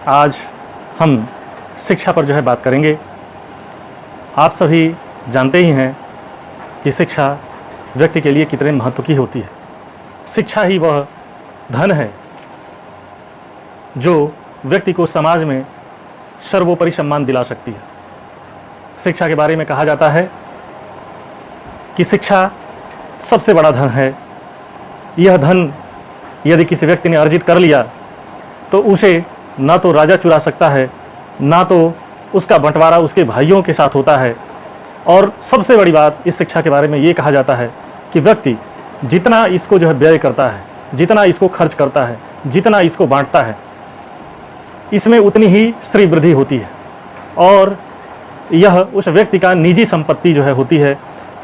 आज हम शिक्षा पर बात करेंगे। आप सभी जानते ही हैं कि शिक्षा व्यक्ति के लिए कितने महत्व की होती है। शिक्षा ही वह धन है जो व्यक्ति को समाज में सर्वोपरि सम्मान दिला सकती है। शिक्षा के बारे में कहा जाता है कि शिक्षा सबसे बड़ा धन है। यह धन यदि किसी व्यक्ति ने अर्जित कर लिया तो उसे ना तो राजा चुरा सकता है, ना तो उसका बंटवारा उसके भाइयों के साथ होता है। और सबसे बड़ी बात इस शिक्षा के बारे में ये कहा जाता है कि व्यक्ति जितना इसको व्यय करता है, जितना इसको खर्च करता है, जितना इसको बांटता है, इसमें उतनी ही श्री वृद्धि होती है और यह उस व्यक्ति का निजी संपत्ति होती है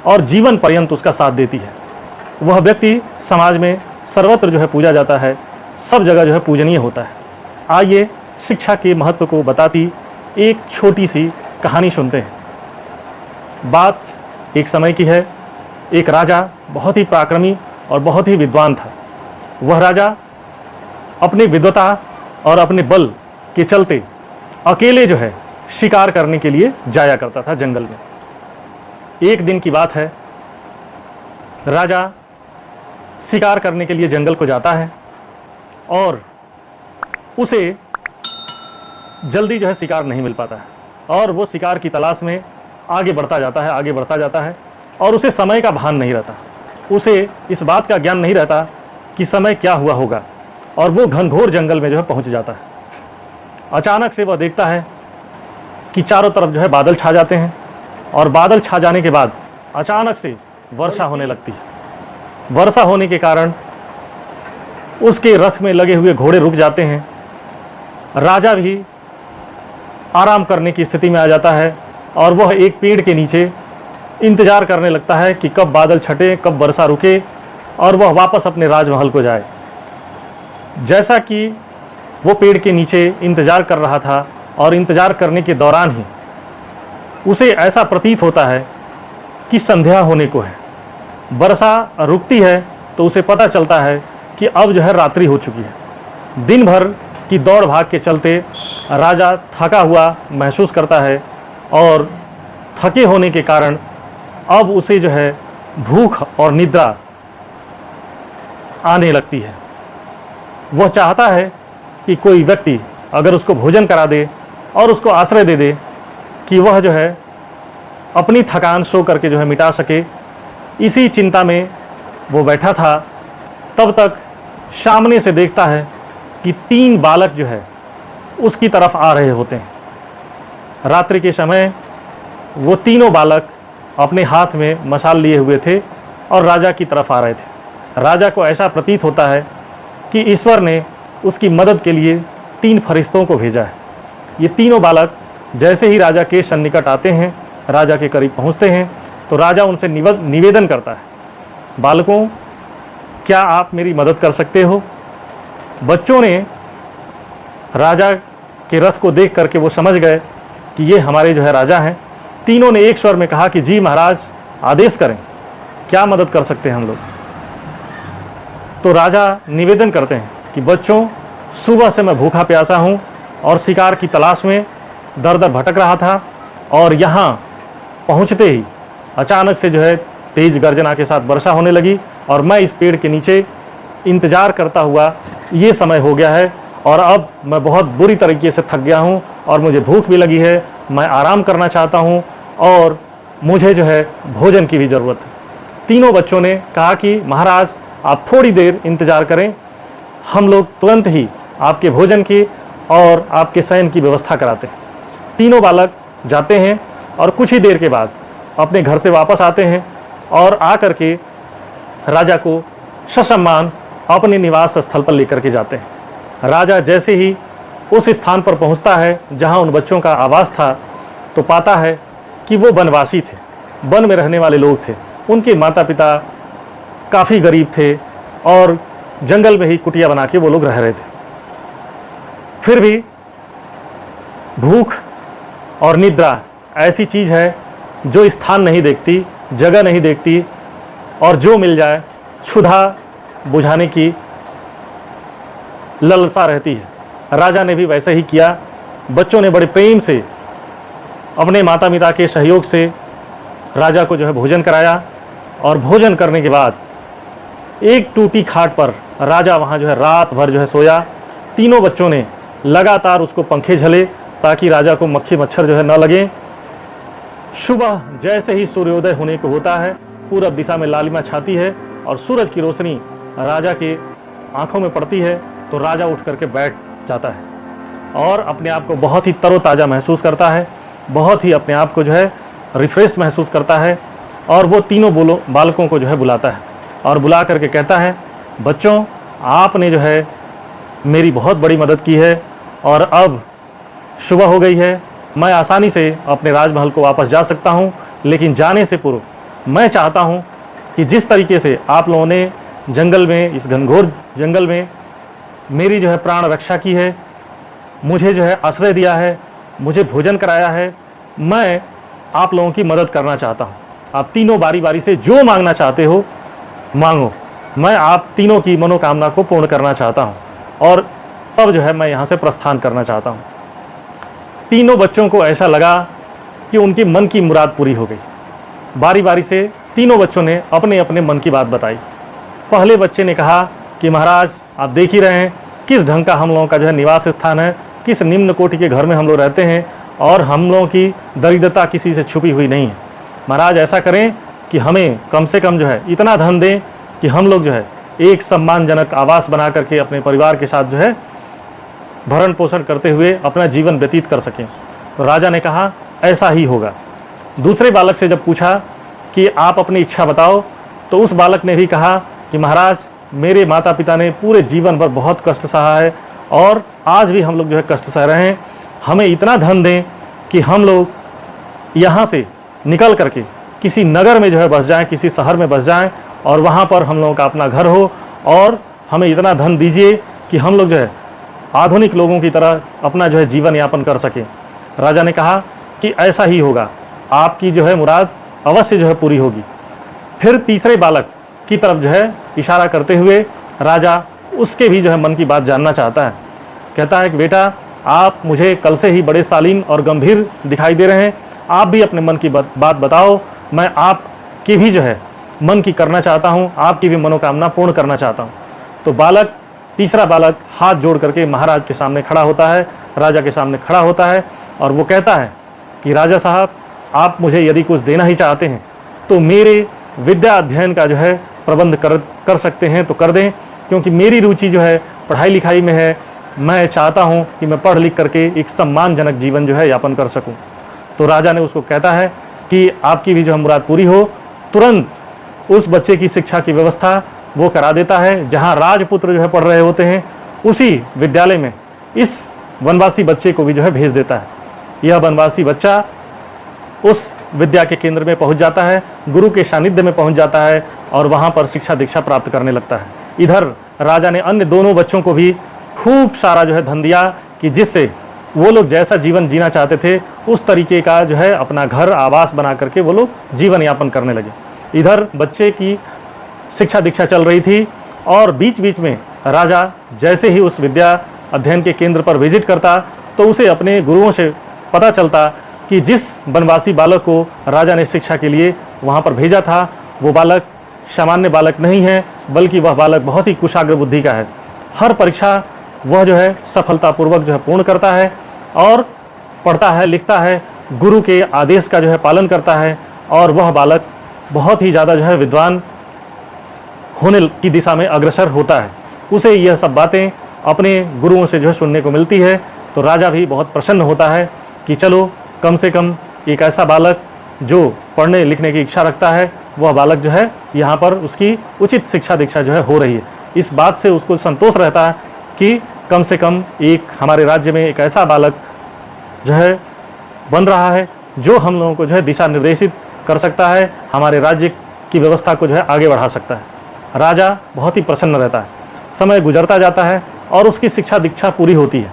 और जीवन पर्यंत उसका साथ देती है। वह व्यक्ति समाज में सर्वत्र पूजा जाता है, सब जगह पूजनीय होता है। आइए शिक्षा के महत्व को बताती एक छोटी सी कहानी सुनते हैं। बात एक समय की है। एक राजा बहुत ही पराक्रमी और बहुत ही विद्वान था। वह राजा अपनी विद्वता और अपने बल के चलते अकेले शिकार करने के लिए जाया करता था जंगल में। एक दिन की बात है, राजा शिकार करने के लिए जंगल को जाता है और उसे जल्दी शिकार नहीं मिल पाता है और वो शिकार की तलाश में आगे बढ़ता जाता है और उसे समय का भान नहीं रहता। उसे इस बात का ज्ञान नहीं रहता कि समय क्या हुआ होगा और वो घनघोर जंगल में पहुंच जाता है। अचानक से वह देखता है कि चारों तरफ बादल छा जाते हैं और बादल छा जाने के बाद अचानक से वर्षा होने लगती है। वर्षा होने के कारण उसके रथ में लगे हुए घोड़े रुक जाते हैं। राजा भी आराम करने की स्थिति में आ जाता है और वह एक पेड़ के नीचे इंतजार करने लगता है कि कब बादल छटे, कब वर्षा रुके और वह वापस अपने राजमहल को जाए। जैसा कि वो पेड़ के नीचे इंतजार कर रहा था और इंतजार करने के दौरान ही उसे ऐसा प्रतीत होता है कि संध्या होने को है। वर्षा रुकती है तो उसे पता चलता है कि अब रात्रि हो चुकी है। दिन भर की दौड़ भाग के चलते राजा थका हुआ महसूस करता है और थके होने के कारण अब उसे भूख और निद्रा आने लगती है। वह चाहता है कि कोई व्यक्ति अगर उसको भोजन करा दे और उसको आश्रय दे दे कि वह अपनी थकान सो करके मिटा सके। इसी चिंता में वो बैठा था। तब तक सामने से देखता है कि 3 बालक उसकी तरफ आ रहे होते हैं। रात्रि के समय वो तीनों बालक अपने हाथ में मशाल लिए हुए थे और राजा की तरफ आ रहे थे। राजा को ऐसा प्रतीत होता है कि ईश्वर ने उसकी मदद के लिए 3 फरिश्तों को भेजा है। ये तीनों बालक जैसे ही राजा के सन्निकट आते हैं, राजा के करीब पहुंचते हैं, तो राजा उनसे निवेदन करता है, बालकों, क्या आप मेरी मदद कर सकते हो? बच्चों ने राजा के रथ को देख करके वो समझ गए कि ये हमारे राजा हैं। तीनों ने एक स्वर में कहा कि जी महाराज, आदेश करें, क्या मदद कर सकते हैं हम लोग। तो राजा निवेदन करते हैं कि बच्चों, सुबह से मैं भूखा प्यासा हूँ और शिकार की तलाश में दर दर भटक रहा था और यहाँ पहुँचते ही अचानक से तेज गर्जना के साथ वर्षा होने लगी और मैं इस पेड़ के नीचे इंतज़ार करता हुआ ये समय हो गया है और अब मैं बहुत बुरी तरीके से थक गया हूँ और मुझे भूख भी लगी है। मैं आराम करना चाहता हूँ और मुझे भोजन की भी ज़रूरत है। तीनों बच्चों ने कहा कि महाराज, आप थोड़ी देर इंतज़ार करें, हम लोग तुरंत ही आपके भोजन की और आपके शयन की व्यवस्था कराते हैं। तीनों बालक जाते हैं और कुछ ही देर के बाद अपने घर से वापस आते हैं और आकर के राजा को ससम्मान अपने निवास स्थल पर लेकर के जाते हैं। राजा जैसे ही उस स्थान पर पहुंचता है जहां उन बच्चों का आवास था, तो पाता है कि वो वनवासी थे, वन में रहने वाले लोग थे। उनके माता पिता काफ़ी गरीब थे और जंगल में ही कुटिया बना के वो लोग रह रहे थे। फिर भी भूख और निद्रा ऐसी चीज़ है जो स्थान नहीं देखती, जगह नहीं देखती और जो मिल जाए क्षुधा बुझाने की ललसा रहती है। राजा ने भी वैसे ही किया। बच्चों ने बड़े प्रेम से अपने माता पिता के सहयोग से राजा को जो है भोजन कराया, और भोजन करने के बाद एक टूटी खाट पर राजा वहाँ जो है रात भर जो है सोया। तीनों बच्चों ने लगातार उसको पंखे झले ताकि राजा को मक्खी मच्छर जो है न लगे। सुबह जैसे ही सूर्योदय होने को होता है, पूरब दिशा में लालिमा छाती है और सूरज की रोशनी राजा के आंखों में पड़ती है, तो राजा उठ करके बैठ जाता है और अपने आप को बहुत ही तरोताज़ा महसूस करता है, बहुत ही अपने आप को जो है रिफ्रेश महसूस करता है। और वो तीनों बालकों को जो है बुलाता है और बुला करके कहता है, बच्चों, आपने जो है मेरी बहुत बड़ी मदद की है और अब सुबह हो गई है, मैं आसानी से अपने राजमहल को वापस जा सकता हूँ। लेकिन जाने से पूर्व मैं चाहता हूँ कि जिस तरीके से आप लोगों ने जंगल में, इस घनघोर जंगल में मेरी जो है प्राण रक्षा की है, मुझे जो है आश्रय दिया है, मुझे भोजन कराया है, मैं आप लोगों की मदद करना चाहता हूँ। आप तीनों बारी बारी से जो मांगना चाहते हो मांगो, मैं आप तीनों की मनोकामना को पूर्ण करना चाहता हूँ और अब जो है मैं यहाँ से प्रस्थान करना चाहता हूँ। तीनों बच्चों को ऐसा लगा कि उनकी मन की मुराद पूरी हो गई। बारी बारी से तीनों बच्चों ने अपने अपने मन की बात बताई। पहले बच्चे ने कहा कि महाराज, आप देख ही रहे हैं किस ढंग का हम लोगों का जो है निवास स्थान है, किस निम्न कोटि के घर में हम लोग रहते हैं और हम लोगों की दरिद्रता किसी से छुपी हुई नहीं है। महाराज, ऐसा करें कि हमें कम से कम जो है इतना धन दें कि हम लोग जो है एक सम्मानजनक आवास बना करके अपने परिवार के साथ जो है भरण पोषण करते हुए अपना जीवन व्यतीत कर सकें। तो राजा ने कहा, ऐसा ही होगा। दूसरे बालक से जब पूछा कि आप अपनी इच्छा बताओ, तो उस बालक ने भी कहा कि महाराज, मेरे माता पिता ने पूरे जीवन भर बहुत कष्ट सहा है और आज भी हम लोग जो है कष्ट सह रहे हैं। हमें इतना धन दें कि हम लोग यहाँ से निकल करके किसी नगर में जो है बस जाएं, किसी शहर में बस जाएं और वहाँ पर हम लोगों का अपना घर हो, और हमें इतना धन दीजिए कि हम लोग जो है आधुनिक लोगों की तरह अपना जो है जीवन यापन कर सकें। राजा ने कहा कि ऐसा ही होगा, आपकी जो है मुराद अवश्य जो है पूरी होगी। फिर तीसरे बालक की तरफ जो है इशारा करते हुए राजा उसके भी जो है मन की बात जानना चाहता है। कहता है कि बेटा, आप मुझे कल से ही बड़े शालीन और गंभीर दिखाई दे रहे हैं, आप भी अपने मन की बात बताओ, मैं आपकी भी जो है मन की करना चाहता हूँ, आपकी भी मनोकामना पूर्ण करना चाहता हूँ। तो तीसरा बालक हाथ जोड़ करके महाराज के सामने खड़ा होता है, राजा के सामने खड़ा होता है और वो कहता है कि राजा साहब, आप मुझे यदि कुछ देना ही चाहते हैं तो मेरे विद्या अध्ययन का जो है प्रबंध कर सकते हैं तो कर दें, क्योंकि मेरी रुचि जो है पढ़ाई लिखाई में है। मैं चाहता हूं कि मैं पढ़ लिख करके एक सम्मानजनक जीवन जो है यापन कर सकूं। तो राजा ने उसको कहता है कि आपकी भी जो है मुराद पूरी हो। तुरंत उस बच्चे की शिक्षा की व्यवस्था वो करा देता है। जहां राजपुत्र जो है पढ़ रहे होते हैं, उसी विद्यालय में इस वनवासी बच्चे को भी जो है भेज देता है। यह वनवासी बच्चा उस विद्या के केंद्र में पहुंच जाता है, गुरु के सानिध्य में पहुंच जाता है और वहां पर शिक्षा दीक्षा प्राप्त करने लगता है। इधर राजा ने अन्य दोनों बच्चों को भी खूब सारा जो है धन दिया कि जिससे वो लोग जैसा जीवन जीना चाहते थे उस तरीके का जो है अपना घर आवास बना करके वो लोग जीवन यापन करने लगे। इधर बच्चे की शिक्षा दीक्षा चल रही थी और बीच बीच में राजा जैसे ही उस विद्या अध्ययन के केंद्र पर विजिट करता तो उसे अपने गुरुओं से पता चलता कि जिस वनवासी बालक को राजा ने शिक्षा के लिए वहाँ पर भेजा था वो बालक सामान्य बालक नहीं है, बल्कि वह बालक बहुत ही कुशाग्र बुद्धि का है। हर परीक्षा वह जो है सफलतापूर्वक जो है पूर्ण करता है और पढ़ता है, लिखता है, गुरु के आदेश का जो है पालन करता है और वह बालक बहुत ही ज़्यादा जो है विद्वान होने की दिशा में अग्रसर होता है। उसे यह सब बातें अपने गुरुओं से जो है सुनने को मिलती है। तो राजा भी बहुत प्रसन्न होता है कि चलो कम से कम एक ऐसा बालक जो पढ़ने लिखने की इच्छा रखता है वह बालक जो है यहाँ पर उसकी उचित शिक्षा दीक्षा जो है हो रही है। इस बात से उसको संतोष रहता है कि कम से कम एक हमारे राज्य में एक ऐसा बालक जो है बन रहा है जो हम लोगों को जो है दिशा निर्देशित कर सकता है, हमारे राज्य की व्यवस्था को जो है आगे बढ़ा सकता है। राजा बहुत ही प्रसन्न रहता है। समय गुजरता जाता है और उसकी शिक्षा दीक्षा पूरी होती है।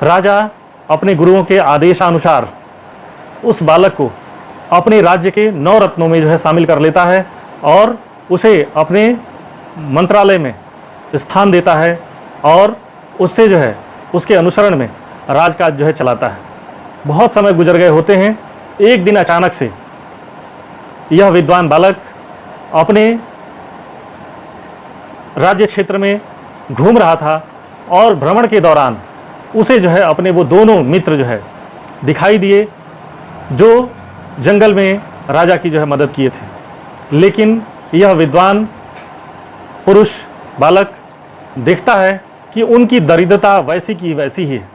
राजा अपने गुरुओं के आदेशानुसार उस बालक को अपने राज्य के 9 रत्नों में जो है शामिल कर लेता है और उसे अपने मंत्रालय में स्थान देता है और उससे जो है उसके अनुसरण में राजकाज जो है चलाता है। बहुत समय गुजर गए होते हैं, एक दिन अचानक से यह विद्वान बालक अपने राज्य क्षेत्र में घूम रहा था और भ्रमण के दौरान उसे जो है अपने वो दोनों मित्र जो है दिखाई दिए जो जंगल में राजा की जो है मदद किए थे। लेकिन यह विद्वान पुरुष बालक देखता है कि उनकी दरिद्रता वैसी की वैसी ही है।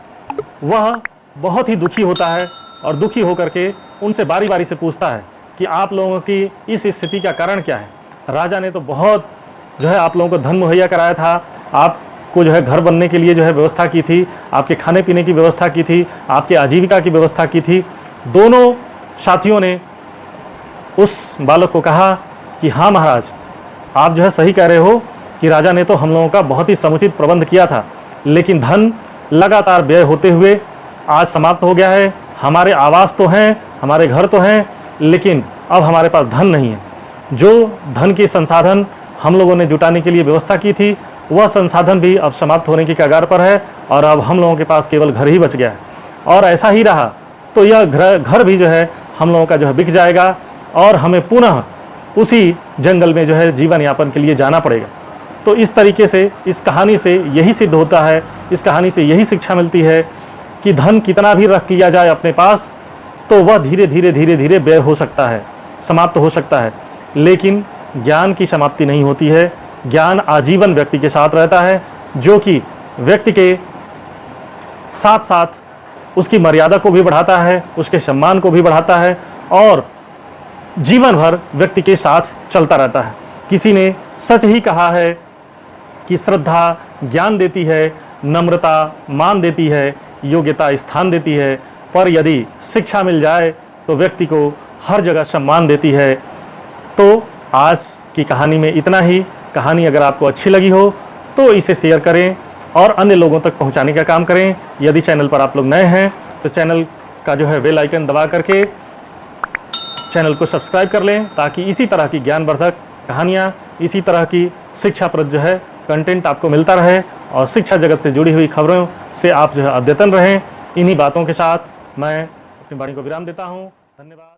वह बहुत ही दुखी होता है और दुखी होकर के उनसे बारी बारी से पूछता है कि आप लोगों की इस स्थिति का कारण क्या है। राजा ने तो बहुत जो है आप लोगों को धन मुहैया कराया था, आपको जो है घर बनने के लिए जो है व्यवस्था की थी, आपके खाने पीने की व्यवस्था की थी, आपके आजीविका की व्यवस्था की थी। दोनों साथियों ने उस बालक को कहा कि हाँ महाराज, आप जो है सही कह रहे हो कि राजा ने तो हम लोगों का बहुत ही समुचित प्रबंध किया था, लेकिन धन लगातार व्यय होते हुए आज समाप्त हो गया है। हमारे आवास तो हैं, हमारे घर तो हैं, लेकिन अब हमारे पास धन नहीं है। जो धन के संसाधन हम लोगों ने जुटाने के लिए व्यवस्था की थी, वह संसाधन भी अब समाप्त होने की कगार पर है और अब हम लोगों के पास केवल घर ही बच गया है। और ऐसा ही रहा तो यह घर भी जो है हम लोगों का जो है बिक जाएगा और हमें पुनः उसी जंगल में जो है जीवन यापन के लिए जाना पड़ेगा। तो इस तरीके से इस कहानी से यही सिद्ध होता है, इस कहानी से यही शिक्षा मिलती है कि धन कितना भी रख लिया जाए अपने पास तो वह धीरे धीरे व्यय हो सकता है, समाप्त हो सकता है, लेकिन ज्ञान की समाप्ति नहीं होती है। ज्ञान आजीवन व्यक्ति के साथ रहता है, जो कि व्यक्ति के साथ साथ उसकी मर्यादा को भी बढ़ाता है, उसके सम्मान को भी बढ़ाता है और जीवन भर व्यक्ति के साथ चलता रहता है। किसी ने सच ही कहा है कि श्रद्धा ज्ञान देती है, नम्रता मान देती है, योग्यता स्थान देती है, पर यदि शिक्षा मिल जाए तो व्यक्ति को हर जगह सम्मान देती है। तो आज की कहानी में इतना ही। कहानी अगर आपको अच्छी लगी हो तो इसे शेयर करें और अन्य लोगों तक पहुंचाने का काम करें। यदि चैनल पर आप लोग नए हैं तो चैनल का जो है बेल आइकन दबा करके चैनल को सब्सक्राइब कर लें, ताकि इसी तरह की ज्ञानवर्धक कहानियाँ, इसी तरह की शिक्षाप्रद जो है कंटेंट आपको मिलता रहे और शिक्षा जगत से जुड़ी हुई खबरों से आप जो है अद्यतन रहें। इन्हीं बातों के साथ मैं अपनी वाणी को विराम देता हूँ। धन्यवाद।